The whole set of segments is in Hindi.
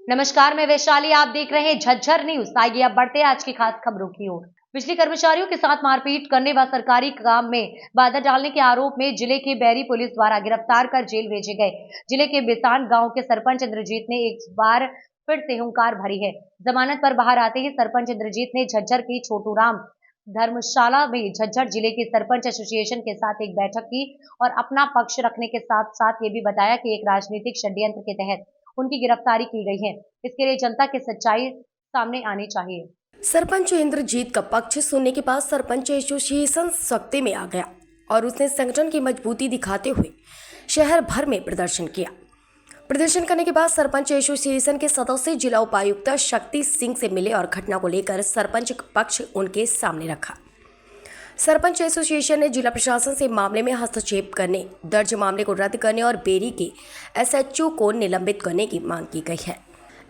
नमस्कार, मैं वैशाली। आप देख रहे हैं झज्जर न्यूज। आइए अब बढ़ते हैं आज की खास खबरों की ओर। बिजली कर्मचारियों के साथ मारपीट करने व सरकारी काम में बाधा डालने के आरोप में जिले की बैरी पुलिस द्वारा गिरफ्तार कर जेल भेजे गए जिले के बिसान गांव के सरपंच इंद्रजीत ने एक बार फिर से हुंकार भरी है। जमानत पर बाहर आते ही सरपंच इंद्रजीत ने झज्जर की छोटूराम धर्मशाला में झज्जर जिले के सरपंच एसोसिएशन के साथ एक बैठक की और अपना पक्ष रखने के साथ साथ ये भी बताया कि एक राजनीतिक षड्यंत्र के तहत उनकी गिरफ्तारी की गई है। इसके लिए जनता की सच्चाई सामने आनी चाहिए। सरपंच इंद्रजीत का पक्ष सुनने के बाद सरपंच एसोसिएशन सख्ती में आ गया और उसने संगठन की मजबूती दिखाते हुए शहर भर में प्रदर्शन किया। प्रदर्शन करने के बाद सरपंच एसोसिएशन के सदस्य जिला उपायुक्त शक्ति सिंह से मिले और घटना को लेकर सरपंच पक्ष उनके सामने रखा। सरपंच एसोसिएशन ने जिला प्रशासन से मामले में हस्तक्षेप करने, दर्ज मामले को रद्द करने और बेरी के एसएचओ को निलंबित करने की मांग की गई है।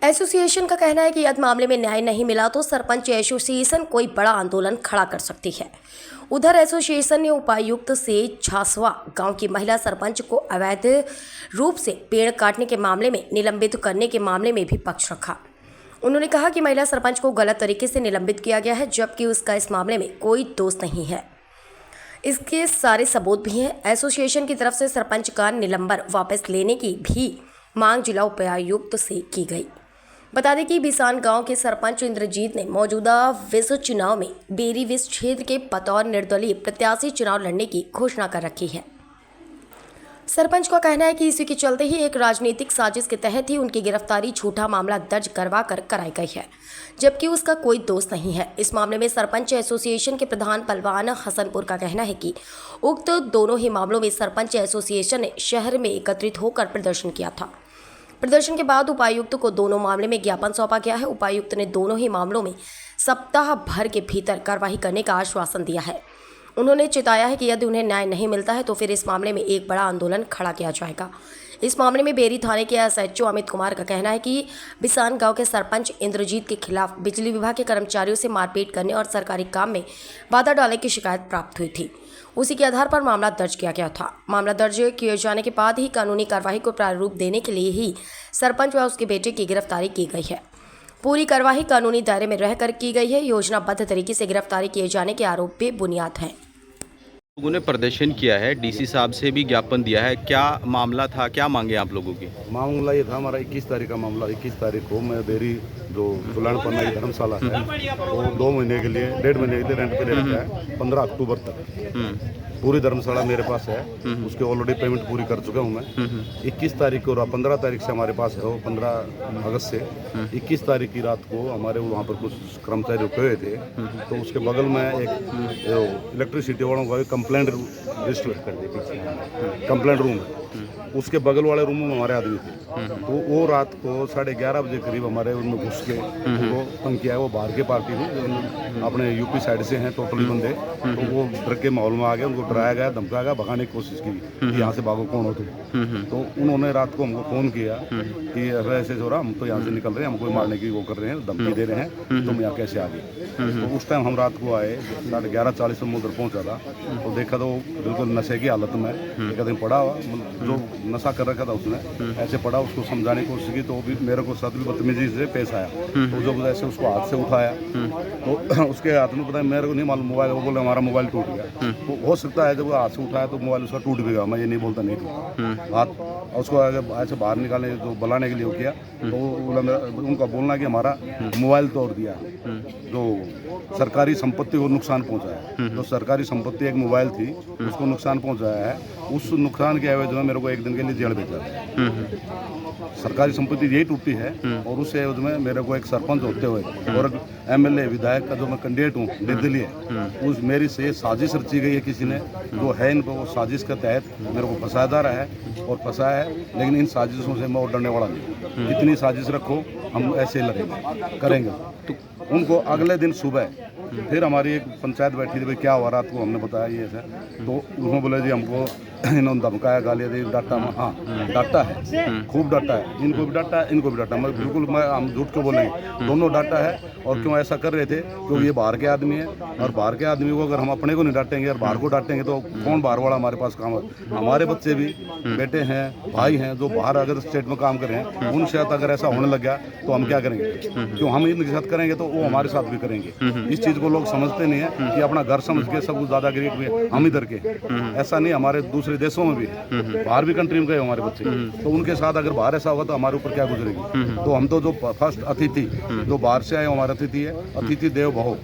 एसोसिएशन का कहना है कि यदि मामले में न्याय नहीं मिला तो सरपंच एसोसिएशन कोई बड़ा आंदोलन खड़ा कर सकती है। उधर एसोसिएशन ने उपायुक्त से झासवा गांव की महिला सरपंच को अवैध रूप से पेड़ काटने के मामले में निलंबित करने के मामले में भी पक्ष रखा। उन्होंने कहा कि महिला सरपंच को गलत तरीके से निलंबित किया गया है, जबकि उसका इस मामले में कोई दोष नहीं है। इसके सारे सबूत भी हैं। एसोसिएशन की तरफ से सरपंच का निलंबन वापस लेने की भी मांग जिला उपायुक्त से की गई। बता दें कि बिसान गांव के सरपंच इंद्रजीत ने मौजूदा विस चुनाव में बेरी विस क्षेत्र के बतौर निर्दलीय प्रत्याशी चुनाव लड़ने की घोषणा कर रखी है। सरपंच का कहना है कि इसी के चलते ही एक राजनीतिक साजिश के तहत ही उनकी गिरफ्तारी झूठा मामला दर्ज करवा कर कराई गई है, जबकि उसका कोई दोष नहीं है। इस मामले में सरपंच एसोसिएशन के प्रधान पहलवान हसनपुर का कहना है कि उक्त दोनों ही मामलों में सरपंच एसोसिएशन ने शहर में एकत्रित होकर प्रदर्शन किया था। प्रदर्शन के बाद उपायुक्त को दोनों मामले में ज्ञापन सौंपा गया है। उपायुक्त ने दोनों ही मामलों में सप्ताह भर के भीतर कार्रवाई करने का आश्वासन दिया है। उन्होंने चेताया है कि यदि उन्हें न्याय नहीं मिलता है तो फिर इस मामले में एक बड़ा आंदोलन खड़ा किया जाएगा। इस मामले में बेरी थाने के एसएचओ अमित कुमार का कहना है कि बिसान गांव के सरपंच इंद्रजीत के खिलाफ बिजली विभाग के कर्मचारियों से मारपीट करने और सरकारी काम में बाधा डालने की शिकायत प्राप्त हुई थी। उसी के आधार पर मामला दर्ज किया गया था। मामला दर्ज किए जाने के बाद ही कानूनी कार्रवाई को प्रारूप देने के लिए ही सरपंच व उसके बेटे की गिरफ्तारी की गई है। पूरी कार्रवाई कानूनी दायरे में रहकर की गई है। योजनाबद्ध तरीके से गिरफ्तारी किए जाने के आरोप पे बुनियाद है। लोगों ने प्रदर्शन किया है, डीसी साहब से भी ज्ञापन दिया है। क्या मामला था, क्या मांगे आप लोगों की? मामला ये था हमारा 21 तारीख का मामला। 21 तारीख को मैं बेरी जो दुलानपन्ना की धर्मशाला है वो 2 महीने के लिए 1.5 महीने के लिए रेंट पे ले रखा है 15 अक्टूबर तक। पूरी धर्मशाला मेरे पास है, उसके ऑलरेडी पेमेंट पूरी कर चुका हूँ मैं। 21 तारीख को 15 तारीख से हमारे पास है वो 15 अगस्त से 21 तारीख की रात को हमारे वहाँ पर कुछ कर्मचारी रुके हुए थे, तो उसके बगल में एक इलेक्ट्रिसिटी वालों का कंप्लेंट रजिस्टर कर दी पीछे कंप्लेंट रूम है, उसके बगल वाले रूम में हमारे आदमी थे। तो वो रात को 11:30 बजे करीब हमारे उनमें घुस के वो तंग किया है। वो बाहर के पार्टी में अपने यूपी साइड से हैं टोटली बंदे, तो वो डर के माहौल में आ गए। उनको डराया गया, धमकाया गया, भगाने की कोशिश की कि यहाँ से भागो, कौन हो तुम। तो उन्होंने रात को हमको फ़ोन किया कि ऐसे हो रहा, हम तो यहाँ से निकल रहे हैं, हमको मारने की वो कर रहे हैं, धमकी दे रहे हैं, तुम यहाँ कैसे आ गए। तो उस टाइम हम रात को आए 11:40 में उधर पहुँचा था, तो देखा तो बिल्कुल नशे की हालत में एक आदमी पड़ा हुआ, जो नशा कर रखा था उसने ऐसे पड़ा। उसको समझाने की कोशिश की तो भी मेरे को साथ भी बदतमीजी से पेश आया। तो जो ऐसे उसको हाथ से उठाया तो उसके हाथ में पता है मेरे को नहीं मालूम मोबाइल, वो बोले हमारा मोबाइल टूट गया। तो हो सकता है जब वो हाथ से उठाया तो मोबाइल उसका टूट भी गया, मैं ये नहीं बोलता नहीं टूटा हाथ। उसको ऐसे बाहर निकालने जो बुलाने के लिए किया तो उनका बोलना कि हमारा मोबाइल तोड़ दिया, जो सरकारी संपत्ति को नुकसान पहुंचाया। तो सरकारी संपत्ति एक मोबाइल थी, उसको नुकसान पहुंचाया है। उस नुकसान के एवज में मेरे को 1 दिन के लिए जेल भेजा। सरकारी संपत्ति यही टूटी है और उस एवज में मेरे को एक सरपंच होते हुए और एमएलए विधायक का जो मैं कैंडिडेट हूँ निर्दलीय, उस मेरी से साजिश रची गई है किसी ने, जो है इनको वो साजिश के तहत मेरे को फंसाया जा रहा है और फंसाया है। लेकिन इन साजिशों से मैं और डरने वाला नहीं। जितनी साजिश रखो हम ऐसे लड़ेंगे करेंगे। तो उनको अगले दिन सुबह फिर हमारी एक पंचायत बैठी थी, भाई क्या हुआ रात को, हमने बताया ये ऐसा, तो उन्होंने बोला जी हमको इन्होंने धमकाया, गालियाँ दी, डांटा। हाँ डांटा है, खूब डांटा है, इनको भी डांटा है, इनको भी डांटा। मैं बिल्कुल हम झूठ क्यों बोलेंगे, दोनों डांटा है। और क्यों ऐसा कर रहे थे, क्योंकि ये बाहर के आदमी है, और बाहर के आदमी को अगर हम अपने को नहीं डांटेंगे और बाहर को डांटेंगे तो कौन बाहर वाला हमारे पास काम है। हमारे बच्चे भी बेटे हैं, भाई हैं, जो बाहर अगर स्टेट में काम कर रहे हैं, उनके साथ अगर ऐसा होने लग गया तो हम क्या करेंगे, क्यों हम इनके साथ करेंगे तो वो हमारे साथ भी करेंगे। इस चीज़ को लोग समझते नहीं है कि अपना घर समझ के सब कुछ दादागिरी में हम इधर के, ऐसा नहीं, हमारे दूसरे देशों में भी बाहर भी कंट्री में गए हमारे बच्चे, तो उनके साथ अगर बाहर ऐसा होगा तो हमारे ऊपर क्या गुजरेगी। तो हम तो जो फर्स्ट अतिथि जो बाहर से आए हमारे अतिथि है, अतिथि देव भव,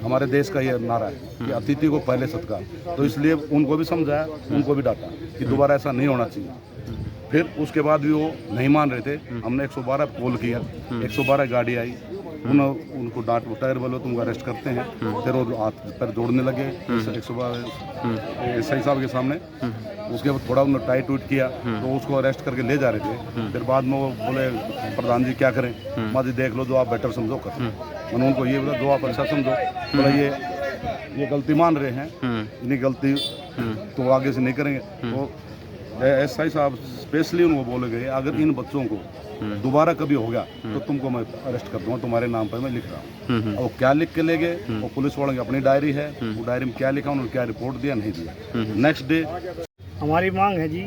हमारे देश का ये नारा है कि अतिथि को पहले सत्कार। तो इसलिए उनको भी समझाया, उनको भी डांटा कि दोबारा ऐसा नहीं होना चाहिए। फिर उसके बाद भी वो नहीं मान रहे थे, हमने 112 कॉल किया, 112 गाड़ी आई, उनको डांट, टायर बोलो तुमको अरेस्ट करते हैं। फिर वो हाथ पैर जोड़ने लगे 112 एसआई साहब के सामने। उसके बाद थोड़ा उन्होंने टाइट उइट किया तो उसको अरेस्ट करके ले जा रहे थे। फिर बाद में वो बोले प्रधान जी क्या करें, माँ जी देख लो जो आप बेटर समझो कर। मैंने उनको ये बोला जो आप अच्छा समझो, बोला ये गलती मान रहे हैं, इन्हीं गलती तो आगे से नहीं करेंगे। तो एसआई साहब स्पेशली उनको बोले गए अगर इन बच्चों को दोबारा कभी हो गया तो तुमको मैं अरेस्ट कर दूंगा, तुम्हारे नाम पर मैं लिख रहा हूँ। और क्या लिख के ले गए, वो पुलिस वालों की अपनी डायरी है, वो डायरी में क्या लिखा, उन्होंने क्या रिपोर्ट दिया नहीं दिया। नेक्स्ट डे हमारी मांग है जी,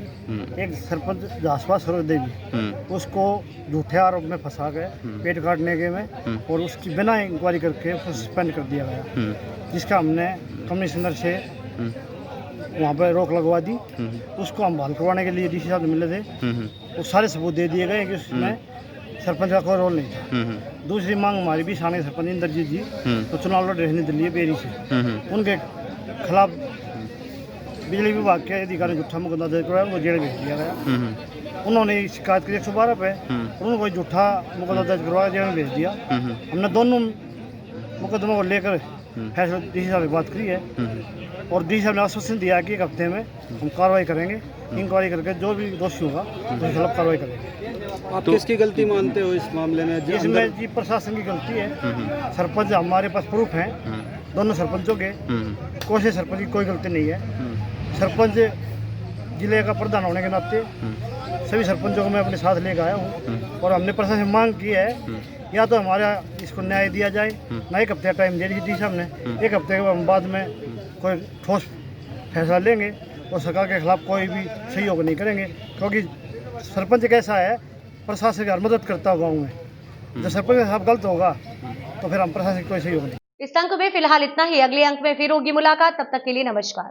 एक सरपंच जासवा सरोज देवी, उसको झूठे आरोप में फंसा गए पेट काटने के में, और उसकी बिना इंक्वायरी करके उसको सस्पेंड कर दिया गया, जिसका हमने कमिश्नर से वहाँ पर रोक लगवा दी। उसको हम बहाल करवाने के लिए डीसी साहब मिले थे, वो सारे सबूत दे दिए गए कि उसमें सरपंच का कोई रोल नहीं था। दूसरी मांग हमारी भी स्थानीय सरपंच इंद्रजीत जी तो चुनाव लड़ रहे दिल्ली बेरी से, उनके खिलाफ बिजली विभाग के अधिकारी झूठा मुकदमा दर्ज करवाया, उनको जेल भेज दिया गया। उन्होंने शिकायत की 112 पे, उनको झूठा मुकदमा दर्ज करवाया, जेल में भेज दिया। हमने दोनों मुकदमों को लेकर फैसला डीसी साहब से बात करी है, और डीसी साहब ने आश्वासन दिया कि एक हफ्ते में हम कार्रवाई करेंगे, इंक्वायरी करके जो भी दोषी होगा उसके खिलाफ कार्रवाई करेंगे। आप किसकी गलती मानते हो इस मामले में? इसमें जी प्रशासन की गलती है। सरपंच हमारे पास प्रूफ हैं दोनों सरपंचों के, कोई से सरपंच की कोई गलती नहीं है। सरपंच जिले का प्रधान होने के नाते सभी सरपंचों को मैं अपने साथ लेकर आया हूँ, और हमने प्रशासन से मांग की है या तो हमारा इसको न्याय दिया जाए, ना एक हफ्ते का टाइम दे दी साहब ने, एक हफ्ते के बाद में कोई ठोस फैसला लेंगे और सरकार के खिलाफ कोई भी सहयोग नहीं करेंगे, क्योंकि सरपंच कैसा है, प्रशासन की हर मदद करता होगा गाँव में। जब सरपंच के खिलाफ गलत होगा तो फिर हम प्रशासन की कोई सहयोग नहीं। इस अंक में फिलहाल इतना ही, अगले अंक में फिर होगी मुलाकात, तब तक के लिए नमस्कार।